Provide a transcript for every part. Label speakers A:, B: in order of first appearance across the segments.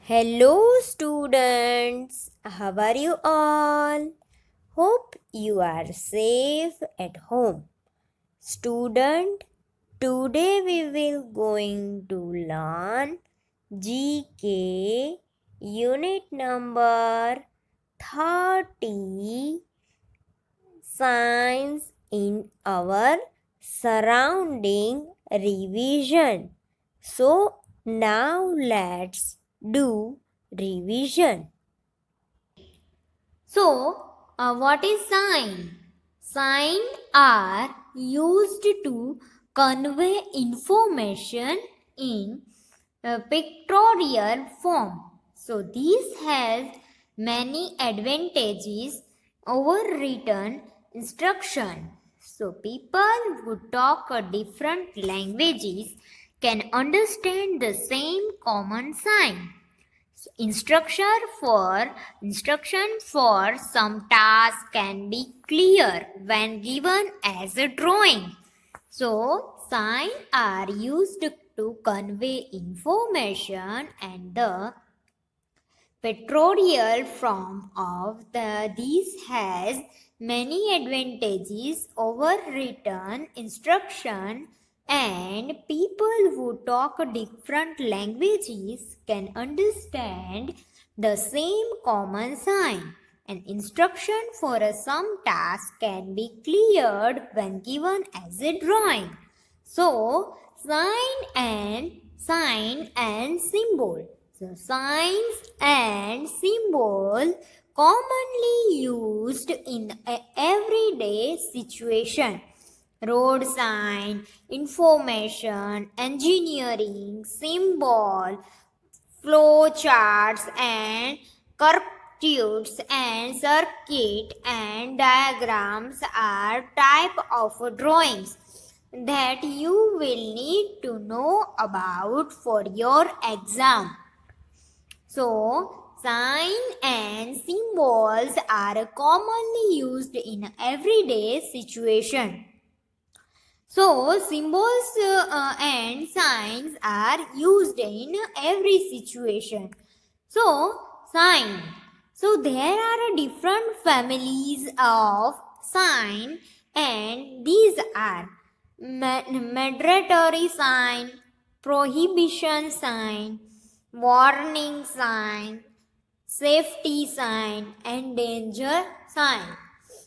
A: Hello, students. How are you all? Hope you are safe at home. Student, today we will going to learn GK unit number 30 Science in our surrounding revision. So now let's do revision.
B: What is sign? Sign are used to convey information in a pictorial form. So, this has many advantages over written instruction. So, people who talk a different languages can understand the same common sign. Instruction for some tasks can be clear when given as a drawing. So, signs are used to convey information, and the pictorial form of these has many advantages over written instruction, and people who talk different languages can understand the same common sign. An instruction for some task can be cleared when given as a drawing. So, sign and symbol. So, signs and symbols commonly used in a everyday situation. Road sign, information, engineering, symbol, flow charts and circuits and circuit and diagrams are type of drawings that you will need to know about for your exam. So, signs and symbols are commonly used in everyday situation. So, symbols and signs are used in every situation. So, sign. So, there are different families of sign, and these are mandatory sign, prohibition sign, warning sign, safety sign, and danger sign.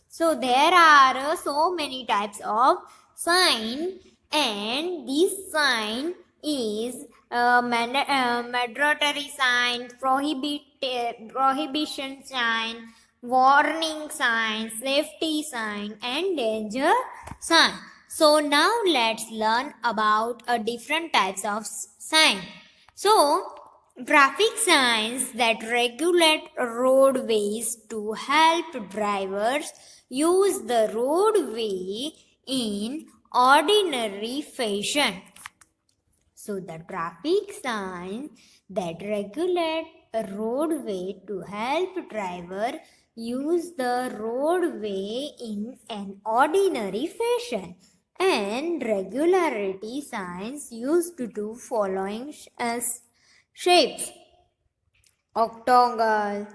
B: So there are so many types of sign, and this sign is mandatory sign, prohibition sign, warning sign, safety sign, and danger sign. So now let's learn about different types of sign. So traffic signs that regulate roadways to help drivers use the roadway in ordinary fashion. So, the traffic signs that regulate a roadway to help driver use the roadway in an ordinary fashion, and regularity signs used to do following shapes: octagon,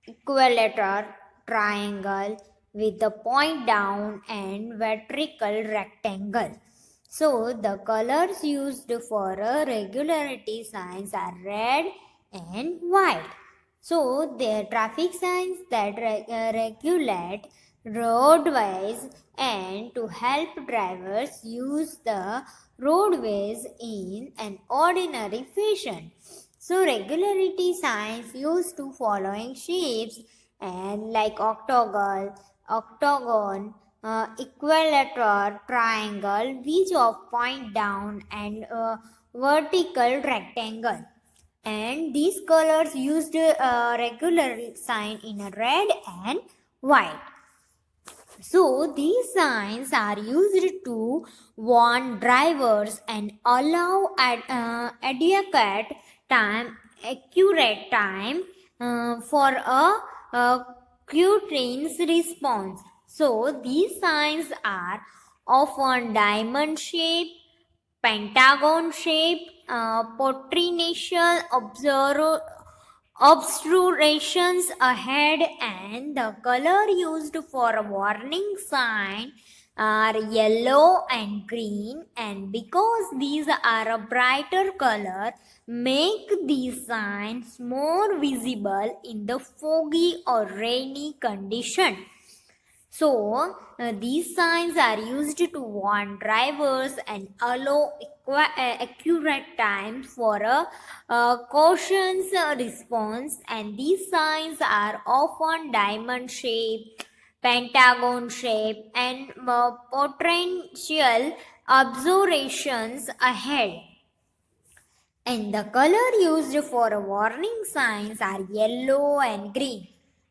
B: equilateral, triangle with the point down, and vertical rectangle. So the colors used for a regularity signs are red and white. So the traffic signs that regulate roadways and to help drivers use the roadways in an ordinary fashion. So regularity signs used to following shapes and like octagon, equilateral, triangle, which of point down, and vertical rectangle. And these colors used regular sign in a red and white. So these signs are used to warn drivers and allow accurate time for a train's response. So these signs are often diamond shaped, pentagon shape, potential obstructions ahead, and the color used for a warning sign are yellow and green, and because these are a brighter color, make these signs more visible in the foggy or rainy condition. So, these signs are used to warn drivers and allow accurate time for a cautious response. And these signs are often diamond shaped, pentagon shaped, and potential observations ahead. And the color used for warning signs are yellow and green.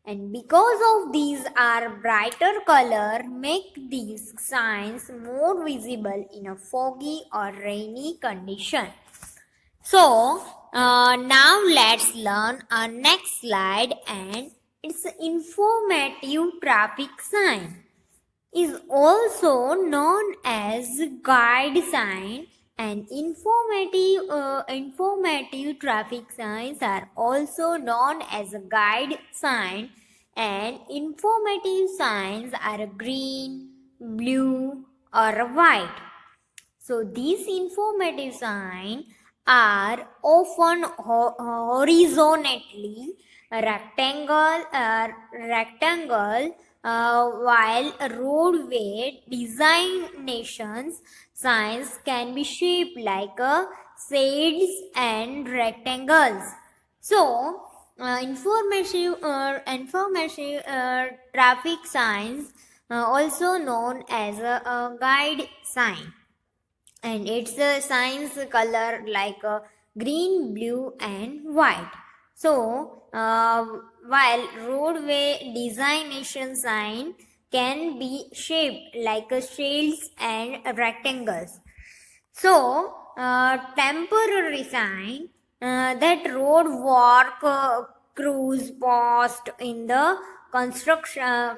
B: And because of these are brighter color, make these signs more visible in a foggy or rainy condition. So now let's learn our next slide, and it's informative traffic sign is also known as guide sign, and informative traffic signs are also known as a guide sign, and informative signs are green, blue, or white. So these informative signs are often horizontally rectangle, while roadway designations signs can be shaped like shades and rectangles. So, information traffic signs, also known as a guide sign, and its signs color like green, blue, and white. So, while roadway designation sign can be shaped like shields and rectangles. So, temporary sign, that road work crews paused in the construction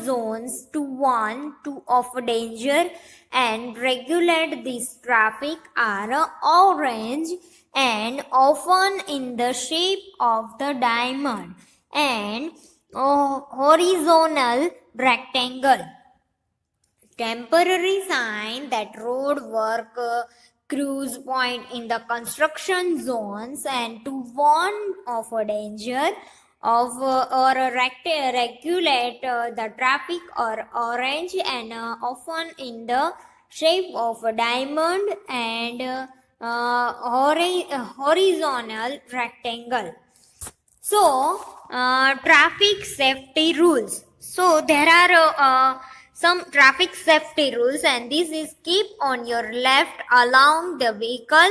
B: zones to warn of danger and regulate this traffic are orange and often in the shape of the diamond and horizontal rectangle. Temporary sign, that road work crews point in the construction zones and to warn of a danger of or regulate the traffic are orange and often in the shape of a diamond and horizontal rectangle. So, traffic safety rules. So, there are some traffic safety rules, and this is keep on your left along the vehicle,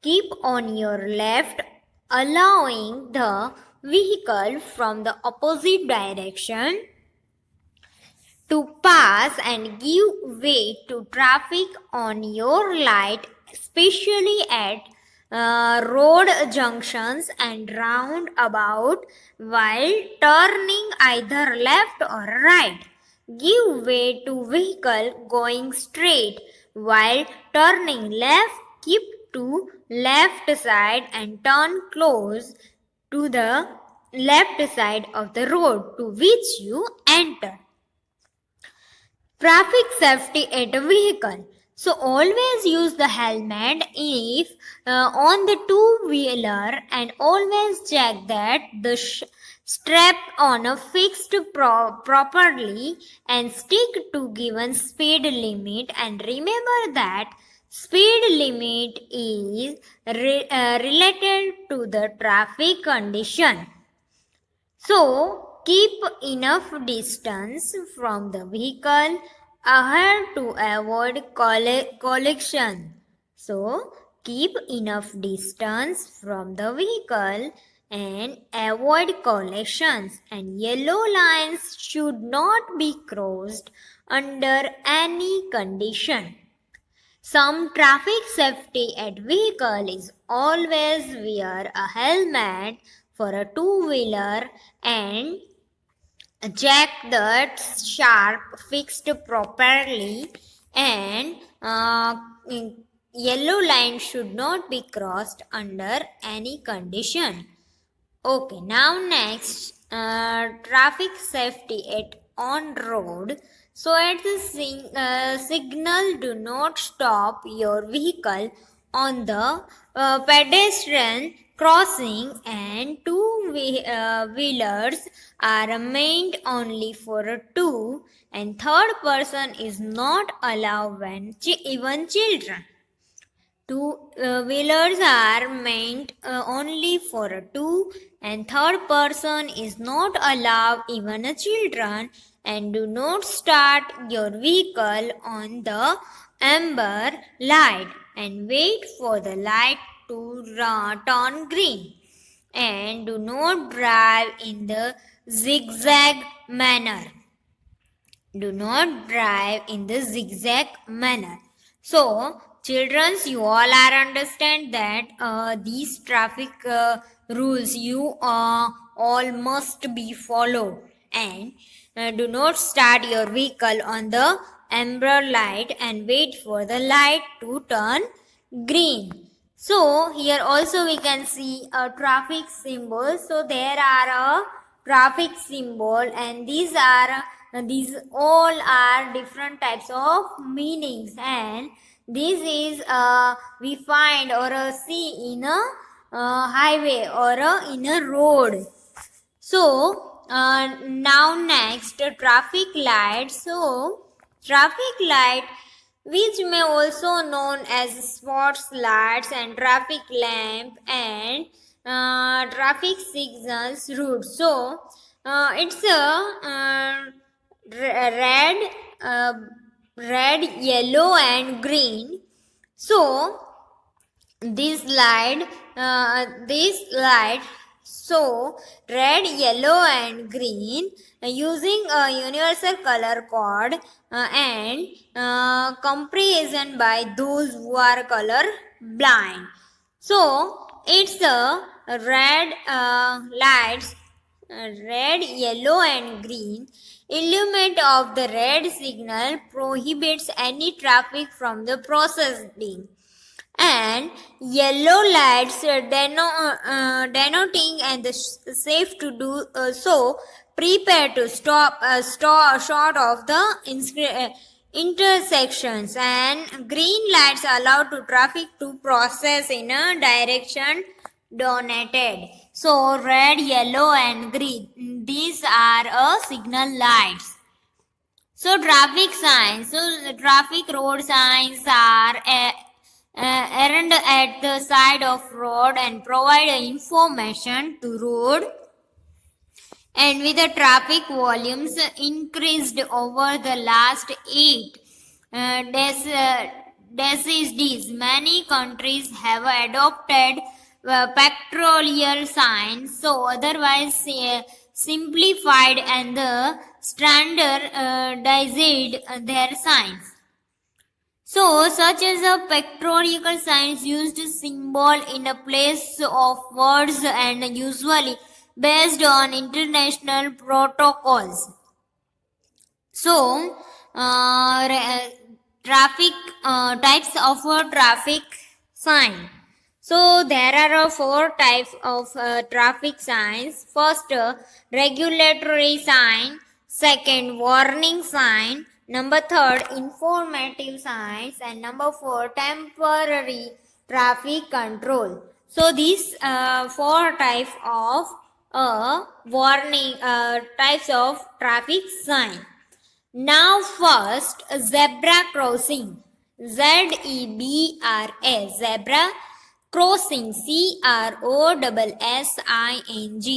B: keep on your left allowing the vehicle from the opposite direction to pass and give way to traffic on your light, especially at road junctions and roundabout while turning either left or right. Give way to vehicle going straight while turning left. Keep to left side and turn close to the left side of the road to which you enter. Traffic safety at a vehicle. So always use the helmet if on the two-wheeler, and always check that the strap on a fixed properly and stick to given speed limit, and remember that speed limit is related to the traffic condition. So, keep enough distance from the vehicle ahead to avoid collision. So, keep enough distance from the vehicle and avoid collisions, and yellow lines should not be crossed under any condition. Some traffic safety at vehicle is always wear a helmet for a two-wheeler and jack that sharp fixed properly, and uh, yellow line should not be crossed under any condition. Okay, now next, traffic safety at on road. So at the signal, do not stop your vehicle on the pedestrian crossing, and wheelers are meant only for a two, and third person is not allowed when even children. Two-wheelers are meant only for a two, and third person is not allowed even a children. And do not start your vehicle on the amber light and wait for the light to turn green. And do not drive in the zigzag manner. Do not drive in the zigzag manner. So, children, you all are understand that these traffic rules you all must be followed, and do not start your vehicle on the amber light and wait for the light to turn green. So here also we can see a traffic symbol. So there are a traffic symbol, and these all are different types of meanings, and this is we find or see in a highway or in a road. So now next, traffic light. So traffic light, which may also known as spots lights and traffic lamp and traffic signals route. So it's red, uh, red, yellow, and green. So this light so red, yellow, and green using a universal color code and comparison by those who are color blind. So it's a red lights, red, yellow, and green illuminate of the red signal prohibits any traffic from the proceeding, and yellow lights denoting and the safe to do so, prepare to stop short of the intersections, and green lights allow to traffic to process in a direction donated. So red, yellow, and green, these are signal lights. So traffic signs. So the traffic road signs are errand at the side of road and provide information to road, and with the traffic volumes increased over the last 8 decades, many countries have adopted pictorial signs, so otherwise simplified and standardized their signs. So, such as a pictorial signs used symbol in a place of words and usually based on international protocols. So, traffic types of traffic sign. So there are 4 types of traffic signs. First, regulatory sign. Second, warning sign. Number 3, informative signs. And number 4, temporary traffic control. So these 4 types of warning types of traffic sign. Now first, zebra crossing. ZEBRA, zebra crossing. CROSSING,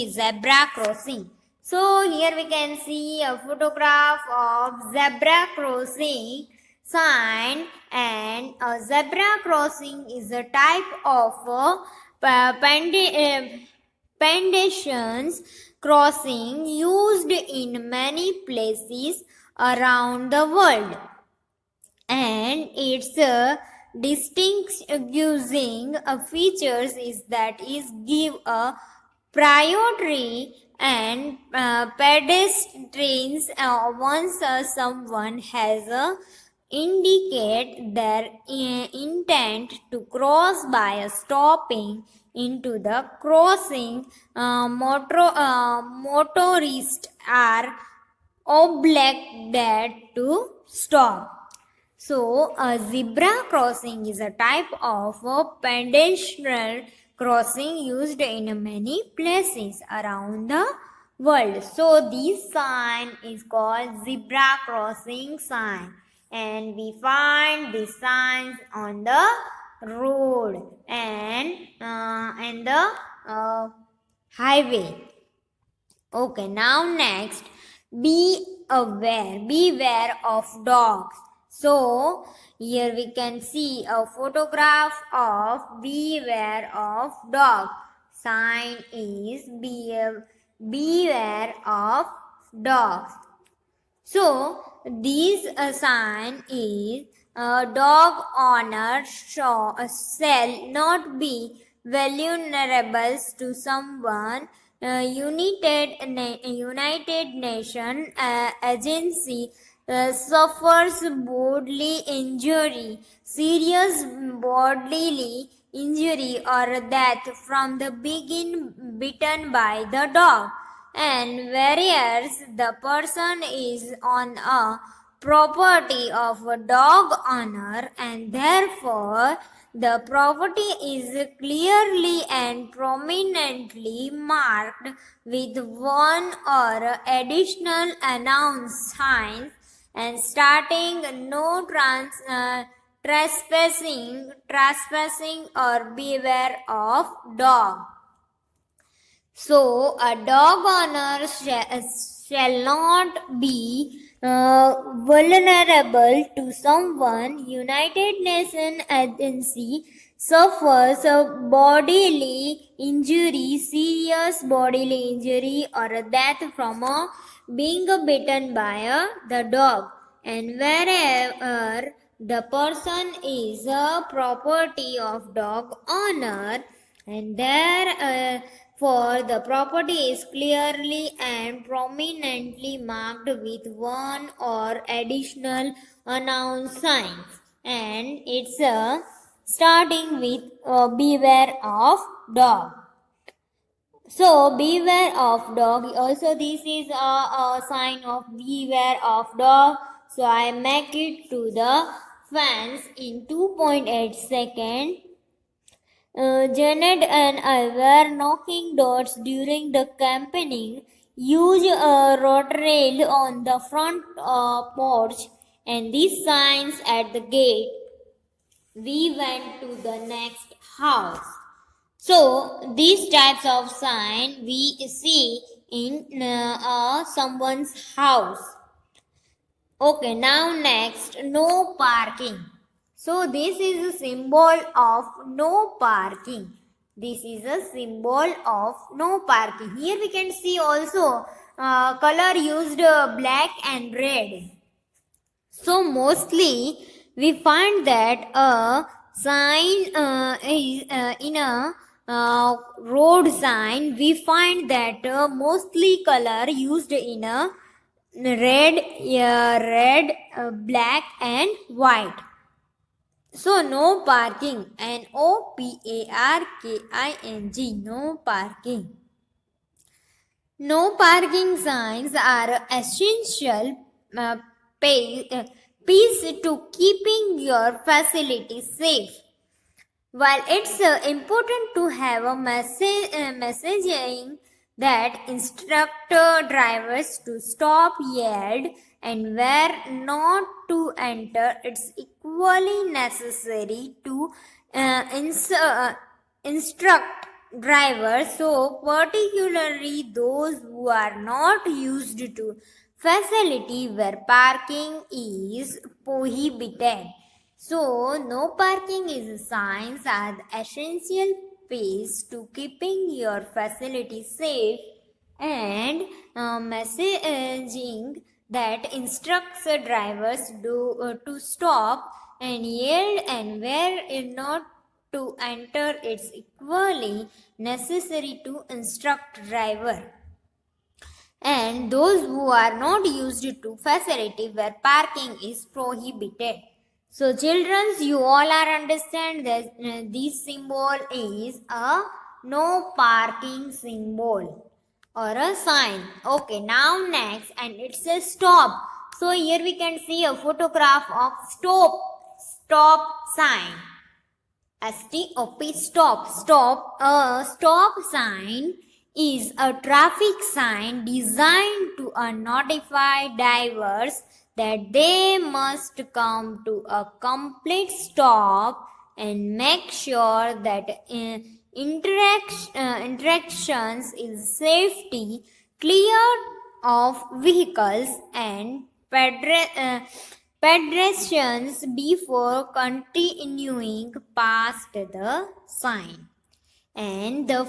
B: zebra crossing. So here we can see a photograph of zebra crossing sign, and a zebra crossing is a type of pedestrians crossing used in many places around the world, and its distinguishing features is that is give a priority and pedestrians once someone has indicate their intent to cross by stopping into the crossing. Motorists are obliged to stop. So, a zebra crossing is a type of a pedestrian crossing used in many places around the world. So, this sign is called zebra crossing sign, and we find these signs on the road and the highway. Okay, now next, beware of dogs. So, here we can see a photograph of beware of dog. Sign is beware of dogs. So, this sign is dog owner shall not be vulnerable to someone. United Nation agency suffers bodily injury, serious bodily injury or death from the being bitten by the dog, and whereas the person is on a property of a dog owner, and therefore the property is clearly and prominently marked with one or additional announced signs and starting no trespassing or beware of dog. So, a dog owner shall not be vulnerable to someone. United Nations agency suffers a bodily injury, serious bodily injury or a death from being bitten by the dog, and wherever the person is a property of dog owner, and therefore the property is clearly and prominently marked with one or additional announced signs, and it's starting with beware of dog. So, beware of dog. Also, this is a sign of beware of dog. So, I make it to the fans in 2.8 seconds. Janet and I were knocking doors during the campaigning. Use a rail on the front porch and these signs at the gate. We went to the next house. So, these types of sign we see in someone's house. Okay, now next, no parking. So, this is a symbol of no parking. This is a symbol of no parking. Here we can see also color used black and red. So, mostly we find that a sign is in a road sign, we find that mostly color used in a red, black and white. So, no parking, NOPARKING, no parking. No parking signs are essential piece to keeping your facility safe. While it's important to have a messaging that instructor drivers to stop, yield, and where not to enter, it's equally necessary to instruct drivers, so particularly those who are not used to facility where parking is prohibited. So, no parking is signs are the essential piece to keeping your facility safe, and messaging that instructs drivers to stop and yield and where not to enter, it's equally necessary to instruct driver. And those who are not used to facility where parking is prohibited. So, children, you all are understand that this symbol is a no parking symbol or a sign. Okay, now next, and it's a stop. So here we can see a photograph of stop sign. STOP, stop. A stop sign is a traffic sign designed to notify drivers that they must come to a complete stop and make sure that interactions is safety clear of vehicles and pedestrians before continuing past the sign. And the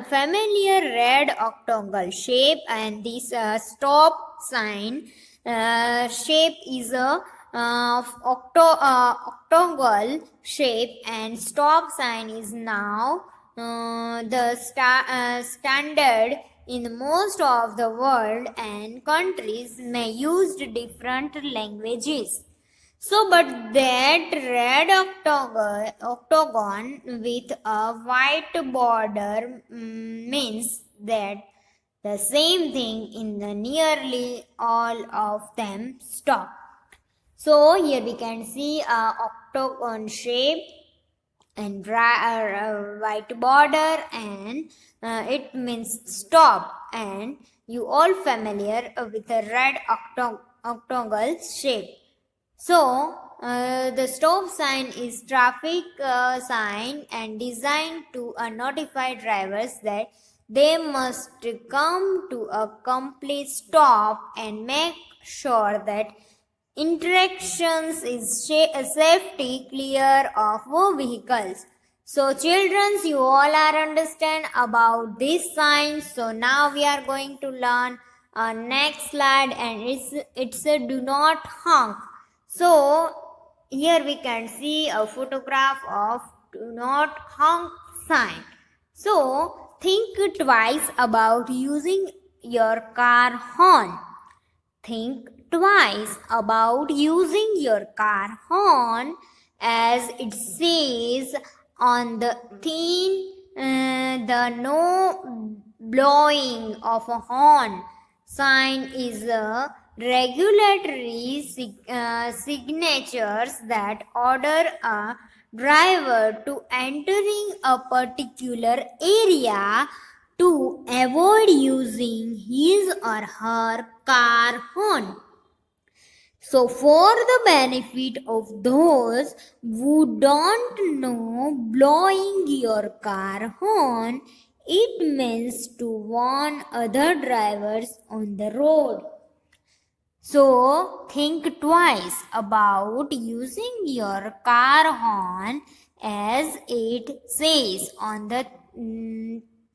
B: familiar red octagonal shape and this stop sign shape is a octagonal shape, and stop sign is now the standard in most of the world, and countries may use different languages. So, but that red octagon with a white border means that the same thing in the nearly all of them stop. So here we can see a octagon shape and white border, and it means stop. And you all familiar with the red octagonal shape. So, the stop sign is traffic sign and designed to notify drivers that they must come to a complete stop and make sure that interactions is safety clear of vehicles. So, children, you all are understand about this sign. So now we are going to learn next slide, and it's a do not honk. So here we can see a photograph of do not honk sign. So think twice about using your car horn. Think twice about using your car horn, as it says on the the no blowing of a horn sign is a regulatory signatures that order a driver to entering a particular area to avoid using his or her car horn. So, for the benefit of those who don't know, blowing your car horn, it means to warn other drivers on the road. So, think twice about using your car horn, as it says on the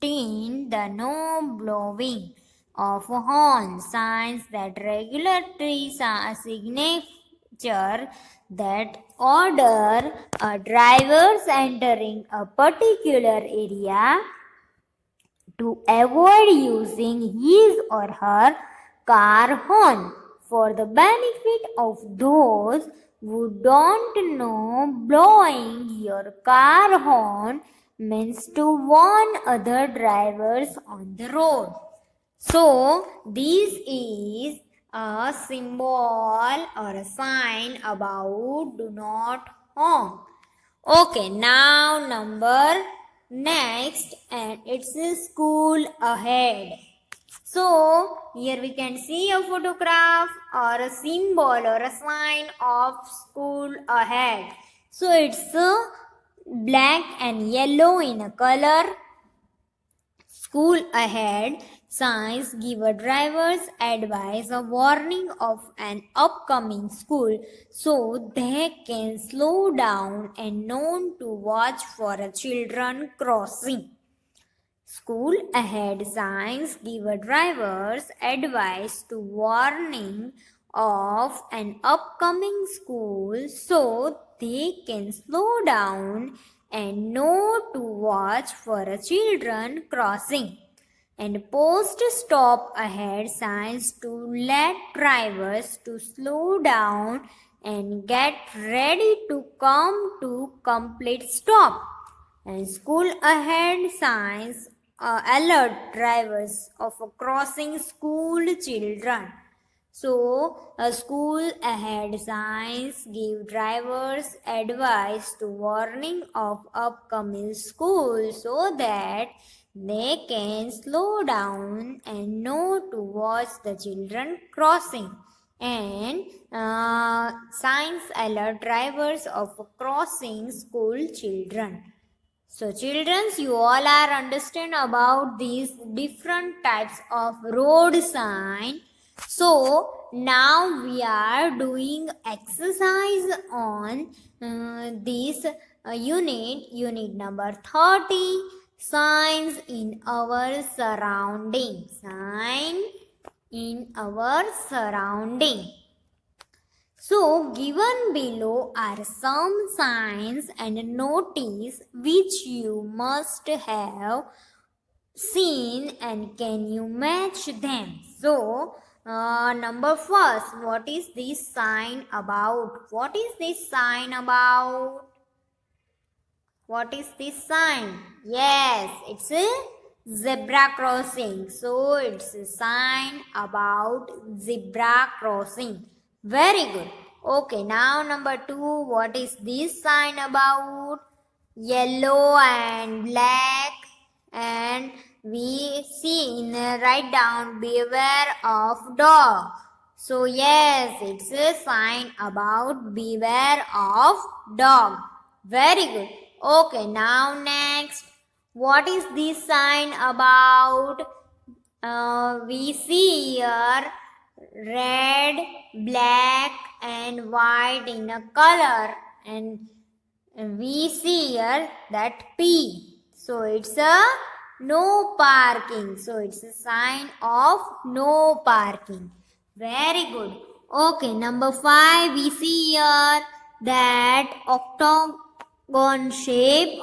B: tin, the no blowing of horn signs that regulatory signature that order drivers entering a particular area to avoid using his or her car horn. For the benefit of those who don't know, blowing your car horn means to warn other drivers on the road. So, this is a symbol or a sign about do not honk. Okay, now number next, and it's a school ahead. So, here we can see a photograph or a symbol or a sign of school ahead. So, it's black and yellow in a color. School ahead signs give a driver's advice a warning of an upcoming school, so they can slow down and known to watch for a children crossing. School ahead signs give a driver's advice to warning of an upcoming school, so they can slow down and know to watch for a children crossing. And post stop ahead signs to let drivers to slow down and get ready to come to complete stop. And school ahead signs alert drivers of crossing school children. So, a school ahead signs give drivers advice to warning of upcoming school so that they can slow down and know to watch the children crossing. And signs alert drivers of crossing school children. So, children, you all are understand about these different types of road sign. So, now we are doing exercise on this unit number 30, signs in our surrounding. Sign in our surrounding. So, given below are some signs and notice which you must have seen and can you match them? So, number first, what is this sign about? What is this sign about? What is this sign? Yes, it's a zebra crossing. So, it's a sign about zebra crossing. Very good. Okay, now number 2, what is this sign about? Yellow and black, and we see in write down beware of dog. So yes, it's a sign about beware of dog. Very good. Okay, now next, what is this sign about? We see here red, black and white in a color, and we see here that P. So it's a no parking. So it's a sign of no parking. Very good. Okay, number 5, we see here that octagon shape,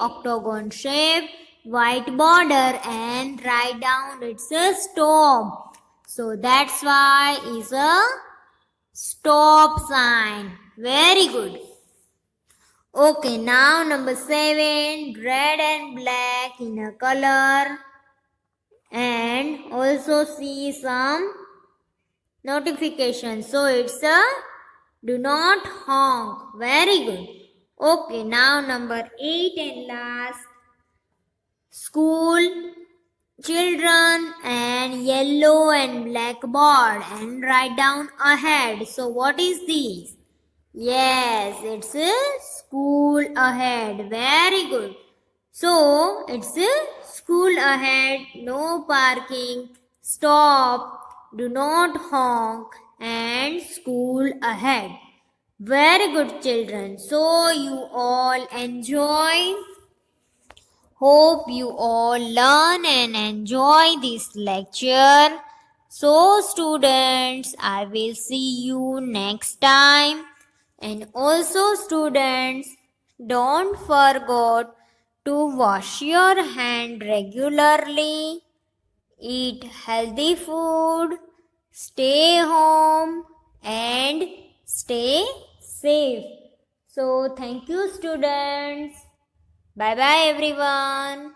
B: white border, and write down it's a stop. So that's why is a stop sign. Very good. Okay, now number 7, red and black in a color, and also see some notification. So it's a do not honk. Very good. Okay, now number 8 and last, school, children, and yellow and black board, and write down ahead. So what is this? Yes, it's a school ahead. Very good. So, it's a school ahead, no parking, stop, do not honk, and school ahead. Very good, children. So, you all enjoy. Hope you all learn and enjoy this lecture. So, students, I will see you next time. And also, students, don't forget to wash your hand regularly, eat healthy food, stay home, and stay safe. So, thank you, students. Bye bye, everyone.